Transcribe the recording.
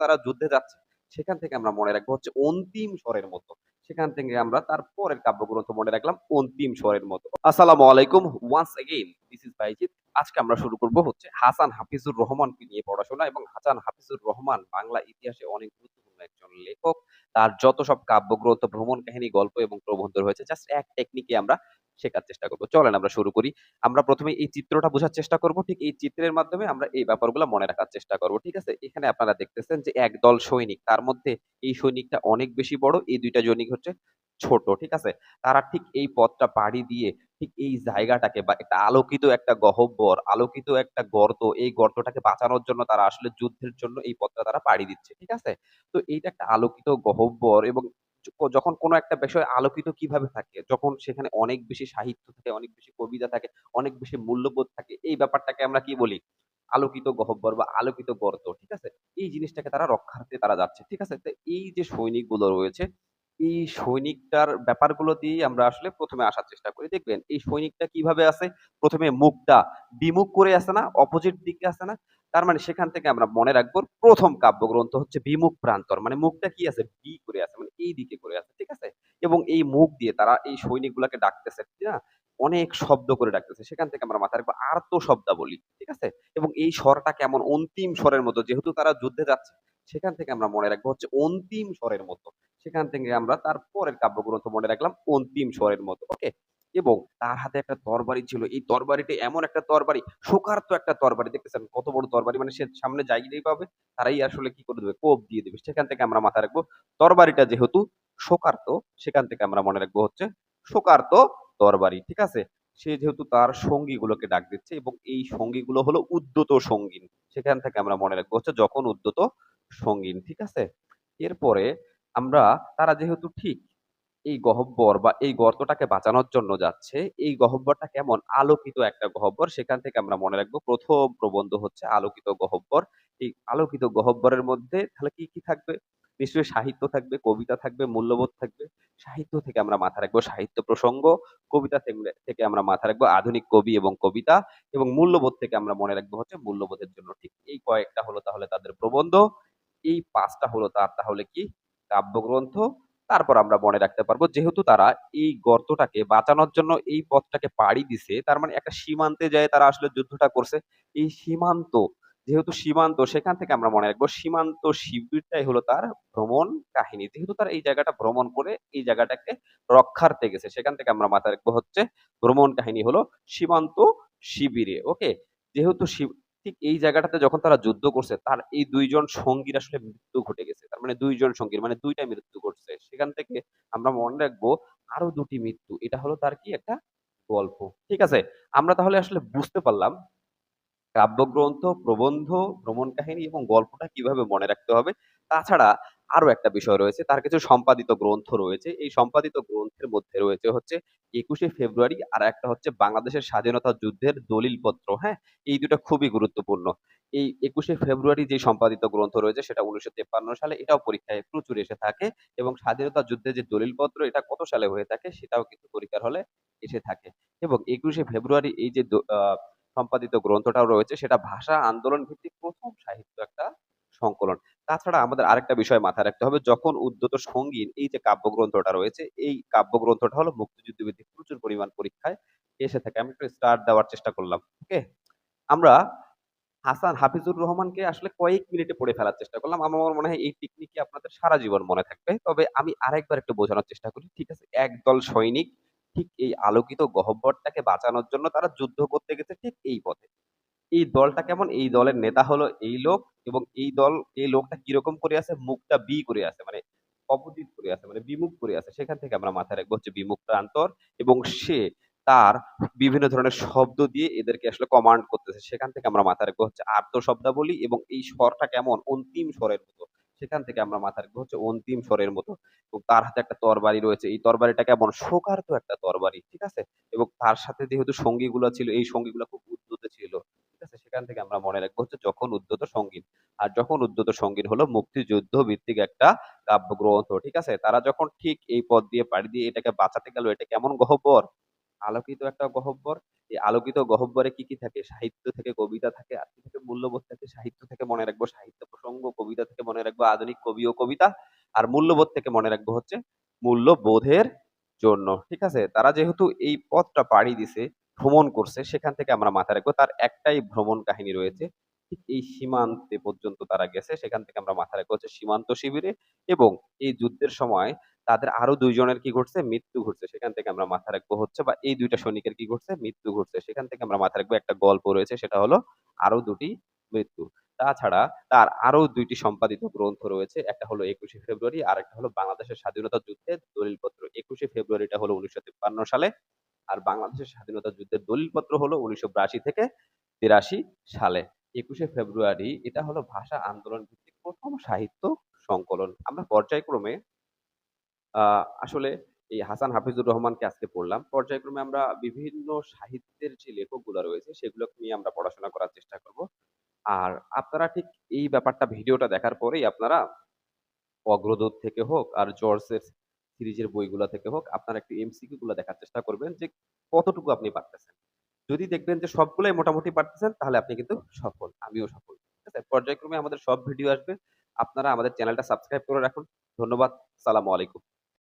তারা যুদ্ধে যাচ্ছে, সেখান থেকে আমরা মনে রাখবো হচ্ছে অন্তিম স্বরের মতো। সেখান থেকে আমরা তার পরের কাব্যগ্রন্থ মনে রাখলাম অন্তিম স্বরের মতো। আসসালামু আলাইকুম, ওয়ান্স এগেইন দিস ইজ বাইজিৎ। আজকে আমরা শুরু করব হচ্ছে হাসান হাফিজুর রহমানকে নিয়ে পড়াশোনা। এবং হাসান হাফিজুর রহমান বাংলা ইতিহাসে অনেক গুরুত্বপূর্ণ একজন লেখক। তার যত সব কাব্যগ্রন্থ, ভ্রমণ কাহিনী, গল্প এবং প্রবন্ধ রয়েছে, জাস্ট এক টেকনিকে আমরা শেখার চেষ্টা করব। চলেন আমরা শুরু করি। আমরা প্রথমে এই চিত্রটা বোঝার চেষ্টা করব, ঠিক এই চিত্রের মাধ্যমে আমরা এই ব্যাপারগুলো মনে রাখার চেষ্টা করব। ঠিক আছে, এখানে আপনারা দেখতেছেন যে একদল সৈনিক, তার মধ্যে এই সৈনিকটা অনেক বেশি বড়, এই দুইটা সৈনিক হচ্ছে ছোট। ঠিক আছে, তারা ঠিক এই পথটা পাড়ি দিয়ে ঠিক এই জায়গাটাকে বা একটা আলোকিত একটা গহ্বর, আলোকিত একটা গর্ত, এই গর্তটাকে বাঁচানোর জন্য তারা আসলে যুদ্ধের জন্য এই পথটা তারা পাড়ি দিচ্ছে। ঠিক আছে, তো এইটা একটা আলোকিত গহ্বর। এবং যখন কোনো একটা বিষয় আলোকিত কিভাবে থাকে, যখন সেখানে অনেক বেশি সাহিত্য থাকে, অনেক বেশি কবিতা থাকে, অনেক বেশি মূল্যবোধ থাকে, এই ব্যাপারটাকে আমরা কি বলি? আলোকিত গহ্বর বা আলোকিত গর্ত। ঠিক আছে, এই জিনিসটাকে তারা রক্ষার্থে তারা যাচ্ছে। ঠিক আছে, তো এই যে সৈনিকগুলো রয়েছে, এই সৈনিকটার ব্যাপারগুলো দিয়ে আমরা আসলে প্রথমে আসার চেষ্টা করি। দেখবেন এই সৈনিকটা কিভাবে আছে, প্রথমে মুখটা বিমুখ করে আছে না, অপোজিট দিকে আছে না। তার মানে সেখান থেকে আমরা মনে রাখবো প্রথম কাব্যগ্রন্থ হচ্ছে বিমুখ প্রান্তর, মানে মুখটা কি আছে, বি করে আছে, মানে এই দিকে করে আছে। ঠিক আছে, এবং এই মুখ দিয়ে তারা এই সৈনিকগুলাকে ডাকতেছে, না, অনেক শব্দ করে ডাকতেছে। সেখান থেকে আমরা মাথায় রাখবো আর্ত শব্দাবলী। ঠিক আছে, এবং এই স্বরটা কেমন, অন্তিম স্বরের মতো, যেহেতু তারা যুদ্ধে যাচ্ছে, সেখান থেকে আমরা মনে রাখবো হচ্ছে অন্তিম স্বরের মতো। সেখান থেকে আমরা তার পরের কাব্যগ্রন্থ মনে রাখলাম অন্তিম স্বরের মতো। ওকে, এবং তার হাতে একটা তরবারি ছিল। এই তরবারিটি এমন একটা তরবারি, শোকার্ত একটা তরবারি, দেখতেছেন কত বড় তরবারি, মানে সে সামনে যাইলেই পাবে, তারাই আসলে কি করে দেবে, কোপ দিয়ে দেবে। সেখান থেকে আমরা মাথায় রাখবো তরবারিটা যেহেতু শোকার্ত, সেখান থেকে আমরা মনে রাখবো হচ্ছে শোকার্ত তরবারি। ঠিক আছে, সে যেহেতু তার সঙ্গীগুলোকে ডাক দিচ্ছে, এবং এই সঙ্গীগুলো হলো উদ্যত সঙ্গীন, সেখান থেকে আমরা মনে রাখবো হচ্ছে যখন উদ্যত সঙ্গীন। ঠিক আছে, এরপরে আমরা, তারা যেহেতু ঠিক এই গহ্বর বা এই গর্তটাকে বাঁচানোর জন্য যাচ্ছে, এই গহ্বরটা কেমন, আলোকিত একটা গহ্বর, সেখান থেকে আমরা মনে রাখবো প্রথম প্রবন্ধ হচ্ছে আলোকিত গহ্বর। এই আলোকিত গহ্বরের মধ্যে তাহলে কি কি থাকবে? নিশ্চয়ই সাহিত্য থাকবে, কবিতা থাকবে, মূল্যবোধ থাকবে। সাহিত্য থেকে আমরা মাথা রাখবো সাহিত্য প্রসঙ্গ, কবিতা থেকে আমরা মাথা রাখবো আধুনিক কবি এবং কবিতা, এবং মূল্যবোধ থেকে আমরা মনে রাখবো হচ্ছে মূল্যবোধের জন্য ঠিক এই কয়েকটা হলো তাহলে তাদের প্রবন্ধ। এই পাঁচটা হলো তার তাহলে কি, কাব্যগ্রন্থ। তারপর আমরা মনে রাখতে পারবো যেহেতু তারা এই গর্তটাকে বাঁচানোর জন্য এই পথটাকে পাড়ি দিছে, তার মানে একটা সীমান্তে যায় তারা আসলে যুদ্ধটা করছে। এই সীমান্ত, যেহেতু সীমান্ত, সেখান থেকে আমরা মনে রাখবো সীমান্ত শিবিরটাই হলো তার ভ্রমণ কাহিনী। যেহেতু তারা এই জায়গাটা ভ্রমণ করে এই জায়গাটাকে রক্ষার্থে গেছে, সেখান থেকে আমরা মাথায় রাখবো হচ্ছে ভ্রমণ কাহিনী হলো সীমান্ত শিবিরে। ওকে, যেহেতু ঠিক এই জায়গাটাতে যখন তারা যুদ্ধ করছে, তার এই দুইজন সঙ্গীর আসলে মৃত্যু ঘটে গেছে। তার মানে দুইজন সঙ্গীর মানে দুইটা মৃত্যু ঘটছে। সেখান থেকে আমরা মনে রাখবো আরো দুটি মৃত্যু, এটা হলো তার কি একটা গল্প। ঠিক আছে, আমরা তাহলে আসলে বুঝতে পারলাম কাব্যগ্রন্থ, প্রবন্ধ, ভ্রমণ কাহিনী এবং গল্পটা কিভাবে মনে রাখতে হবে। তাছাড়া আরো একটা বিষয় রয়েছে, তার কিছু সম্পাদিত গ্রন্থ রয়েছে। এই সম্পাদিত গ্রন্থের মধ্যে রয়েছে হচ্ছে ২১শে ফেব্রুয়ারি, আর একটা হচ্ছে বাংলাদেশের স্বাধীনতা যুদ্ধের দলিলপত্র। হ্যাঁ, এই দুটো খুবই গুরুত্বপূর্ণ। এই ২১শে ফেব্রুয়ারি যে সম্পাদিত গ্রন্থ রয়েছে সেটা ১৯৫৩ সালে, এটাও পরীক্ষায় প্রচুর এসে থাকে। এবং স্বাধীনতা যুদ্ধের যে দলিলপত্র, এটা কত সালে হয়ে থাকে সেটাও কিন্তু পরীক্ষার হলে এসে থাকে। এবং ২১শে ফেব্রুয়ারি এই যে সম্পাদিত গ্রন্থটাও রয়েছে, সেটা ভাষা আন্দোলন ভিত্তিক প্রথম সাহিত্য একটা সংকলন। তাছাড়া আমাদের আরেকটা বিষয় মাথায় রাখতে হবে, যখন উদ্যত সঙ্গীন এই যে কাব্যগ্রন্থটা রয়েছে, এই কাব্যগ্রন্থটা হলো মুক্তিযুদ্ধ ভিত্তিক প্রচুর পরিমাণ পরীক্ষায় এসে থাকে। আমি একটু স্টার্ট দেওয়ার চেষ্টা করলাম। ওকে, আমরা হাসান হাফিজুর রহমানকে আসলে কয়েক মিনিটে পড়ে ফেলার চেষ্টা করলাম। আমার মনে হয় এই টেকনিকই আপনাদের সারা জীবন মনে থাকবে। তবে আমি আরেকবার একটু বোঝানোর চেষ্টা করি। ঠিক আছে, একদল সৈনিক ঠিক এই আলোকিত গহ্বরটাকে বাঁচানোর জন্য তারা যুদ্ধ করতে গেছে ঠিক এই পথে। এই দলটা কেমন, এই দলের নেতা হলো এই লোক, এবং এই লোকটা কিরকম করে আছে, মুখটা বি করে আছে, মানে অপোজিট করে আছে, মানে বিমুখ করে আছে। সেখান থেকে আমরা মাথায় রাখবো হচ্ছে বিমুখ প্রান্তর। এবং সে তার বিভিন্ন ধরনের শব্দ দিয়ে এদেরকে আসলে কমান্ড করতেছে। সেখান থেকে আমরা মাথায় রাখবো হচ্ছে আর্ত শব্দাবলী, এবং এই স্বরটা কেমন, অন্তিম স্বরের মতো। সেখান থেকে আমরা মাথায় রাখবো হচ্ছে অন্তিম স্বরের মতো। এবং তার হাতে একটা তরবারি রয়েছে, এই তরবারিটা কেমন, শোকার্ত একটা তরবারি। ঠিক আছে, এবং তার সাথে যেহেতু সঙ্গীগুলো ছিল, এই সঙ্গীগুলো খুব উদ্যত ছিল। ঠিক আছে, সেখান থেকে আমরা মনে রাখবো হচ্ছে যখন উদ্যত সঙ্গীন। আর যখন উদ্যত সঙ্গীন হলো মুক্তিযুদ্ধ ভিত্তিক একটা কাব্যগ্রন্থ। ঠিক আছে, তারা যখন ঠিক এই পথ দিয়ে পাড়ি দিয়ে এটাকে বাঁচাতে গেল, এটা কেমন গহ্বর, আলোকিত একটা গহ্বর। এই আলোকিত গহ্বরে কি, কি থাকে? সাহিত্য থেকে কবিতা থাকে, আর কি থাকে? মূল্যবোধ থাকে। সাহিত্য থেকে মনে রাখবো সাহিত্য প্রসঙ্গ, কবিতা থেকে মনে রাখবো আধুনিক কবি ও কবিতা, আর মূল্যবোধ থেকে মনে রাখবো হচ্ছে মূল্যবোধের জন্য। ঠিক আছে? তারা যেহেতু এই পথটা পাড়ি দিছে, ভ্রমণ করছে, সেখান থেকে আমরা মাথায় রাখবো তার একটাই ভ্রমণ কাহিনী রয়েছে। ঠিক এই সীমান্তে পর্যন্ত তারা গেছে, সেখান থেকে আমরা মাথায় রাখবো হচ্ছে সীমান্ত শিবিরে, এবং এই যুদ্ধের সময় তাদের আরো ২ জনের কি ঘটছে? মৃত্যু ঘটছে। সেখান থেকে আমরা মাথায় রাখবো হচ্ছে, বা এই ২ টা সৈনিকের কি ঘটছে? মৃত্যু ঘটছে। সেখান থেকে আমরা মাথায় রাখবো একটা গল্প রয়েছে, সেটা হলো আরো ২ টি মৃত্যু। তাছাড়া তার আরো ২ টি সম্পাদিত গ্রন্থ রয়েছে। একটা হলো ২১শে ফেব্রুয়ারি, আরেকটা হলো বাংলাদেশের স্বাধীনতা যুদ্ধের দলিলপত্র। ২১শে ফেব্রুয়ারিটা হলো ১৯৫৩ সালে, আর বাংলাদেশের স্বাধীনতা যুদ্ধের দলিলপত্র হলো ১৯৮২ থেকে ৮৩ সালে। ২১শে ফেব্রুয়ারি এটা হলো ভাষা আন্দোলন ভিত্তিক ১ম সাহিত্য সংকলন। আমরা পর্যায়ক্রমে আ আসলে এই হাসান হাফিজুর রহমানকে আজকে পড়লাম। পর্যায়ক্রমে আমরা বিভিন্ন সাহিত্যের যে লেখকগুলা রয়েছে সেগুলোকে নিয়ে আমরা পড়াশোনা করার চেষ্টা করব। আর আপনারা ঠিক এই ব্যাপারটা, ভিডিওটা দেখার পরেই আপনারা অগ্রদূত থেকে হোক আর জর্জের সিরিজের বইগুলা থেকে হোক, আপনারা একটু এমসিকিউ গুলা দেখার চেষ্টা করবেন যে কতটুকু আপনি পারতেছেন। যদি দেখবেন যে সবগুলাই মোটামুটি পারতেছেন, তাহলে আপনি কিন্তু সফল। আমিও সফল। ঠিক আছে? পর্যায়ক্রমে আমাদের সব ভিডিও আসবে। আপনারা আমাদের চ্যানেলটা সাবস্ক্রাইব করে রাখুন। ধন্যবাদ। সালামু আলাইকুম।